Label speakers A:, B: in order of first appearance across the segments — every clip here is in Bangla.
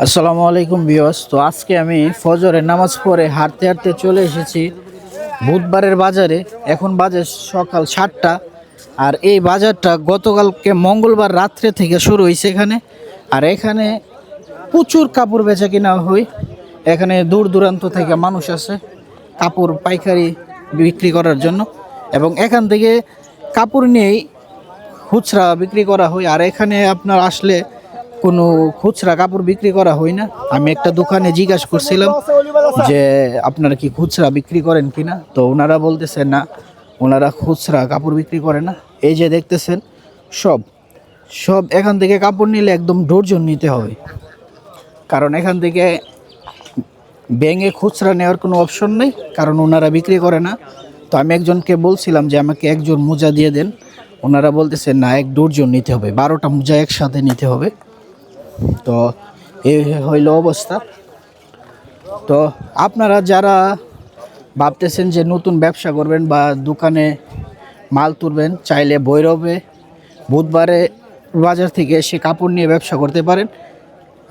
A: আসসালামু আলাইকুম ভিউয়ার্স। তো আজকে আমি ফজরের নামাজ পড়ে হাঁটতে হাঁটতে চলে এসেছি বুধবারের বাজারে। এখন বাজে সকাল 7টা। আর এই বাজারটা গতকালকে মঙ্গলবার রাত্রে থেকে শুরু হয়েছে এখানে। আর এখানে প্রচুর কাপড় বেচা কিনা হয়। এখানে দূর দূরান্ত থেকে মানুষ আসে কাপড় পাইকারি বিক্রি করার জন্য, এবং এখান থেকে কাপড় নিয়েই খুচরা বিক্রি করা হয়। আর এখানে আপনার আসলে কোনো খুচরা কাপড় বিক্রি করা হয় না। আমি একটা দোকানে জিজ্ঞাসা করছিলাম যে আপনারা কি খুচরা বিক্রি করেন কিনা, তো ওনারা বলতেছে না, ওনারা খুচরা কাপড় বিক্রি করে না। এই যে দেখতেছেন সব সব এখান থেকে কাপড় নিলে একদম ডর্জন নিতে হবে, কারণ এখান থেকে ব্যাঙে খুচরা নেওয়ার কোনো অপশন নেই, কারণ ওনারা বিক্রি করে না। তো আমি একজনকে বলছিলাম যে আমাকে একজন মোজা দিয়ে দেন, ওনারা বলতেছে না, এক ডর্জন নিতে হবে, 12টা মোজা একসাথে নিতে হবে। তো এই হইল অবস্থা। তো আপনারা যারা ভাবতেছেন যে নতুন ব্যবসা করবেন বা দোকানে মাল তুলবেন, চাইলে ভৈরবে বুধবারে বাজার থেকে এসে কাপড় নিয়ে ব্যবসা করতে পারেন।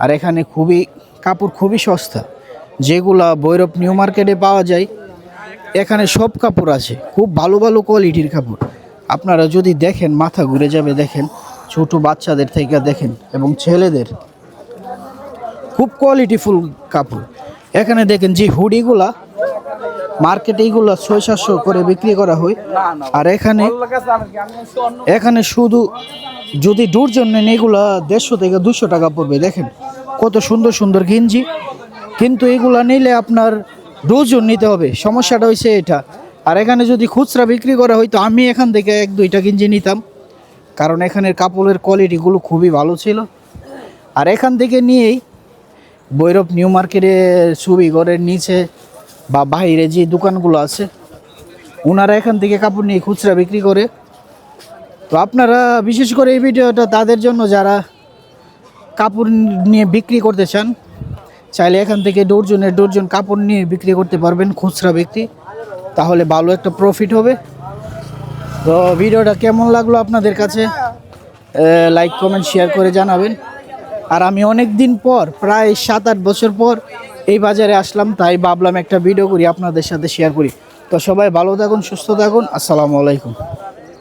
A: আর এখানে কাপড় খুবই সস্তা, যেগুলা ভৈরব নিউ মার্কেটে পাওয়া যায় এখানে সব কাপড় আছে, খুব ভালো ভালো কোয়ালিটির কাপড়। আপনারা যদি দেখেন মাথা ঘুরে যাবে। দেখেন ছোট বাচ্চাদের থেকে দেখেন এবং ছেলেদের খুব কোয়ালিটিফুল কাপড়। এখানে দেখেন যে হুডিগুলা মার্কেটে এইগুলো 600-700 করে বিক্রি করা হয়। আর এখানে শুধু যদি ডর্জন নেন এগুলা 150 থেকে 200 টাকা পড়বে। দেখেন কত সুন্দর সুন্দর গেঞ্জি, কিন্তু এগুলা নিলে আপনার ডর্জন নিতে হবে। সমস্যাটা হয়েছে এটা। আর এখানে যদি খুচরা বিক্রি করা হয়তো আমি এখান থেকে 1-2টা গেঞ্জি নিতাম, কারণ এখানের কাপড়ের কোয়ালিটিগুলো খুবই ভালো ছিল। আর এখান থেকে নিয়েই ভৈরব নিউ মার্কেটে সুবিঘরের নিচে বা বাইরে যে দোকানগুলো আছে ওনারা এখান থেকে কাপড় নিয়ে খুচরা বিক্রি করে। তো আপনারা বিশেষ করে এই ভিডিওটা তাদের জন্য যারা কাপড় নিয়ে বিক্রি করতে চান, চাইলে এখান থেকে ডর্জন কাপড় নিয়ে বিক্রি করতে পারবেন, খুচরা বিক্রি, তাহলে ভালো একটা প্রফিট হবে। তো ভিডিওটা কেমন লাগলো আপনাদের কাছে লাইক কমেন্ট শেয়ার করে জানাবেন। আর আমি অনেক দিন পর, প্রায় 7-8 বছর পর এই বাজারে আসলাম, তাই ভাবলাম একটা ভিডিও করি আপনাদের সাথে শেয়ার করি। তো সবাই ভালো থাকুন, সুস্থ থাকুন। আসসালামু আলাইকুম।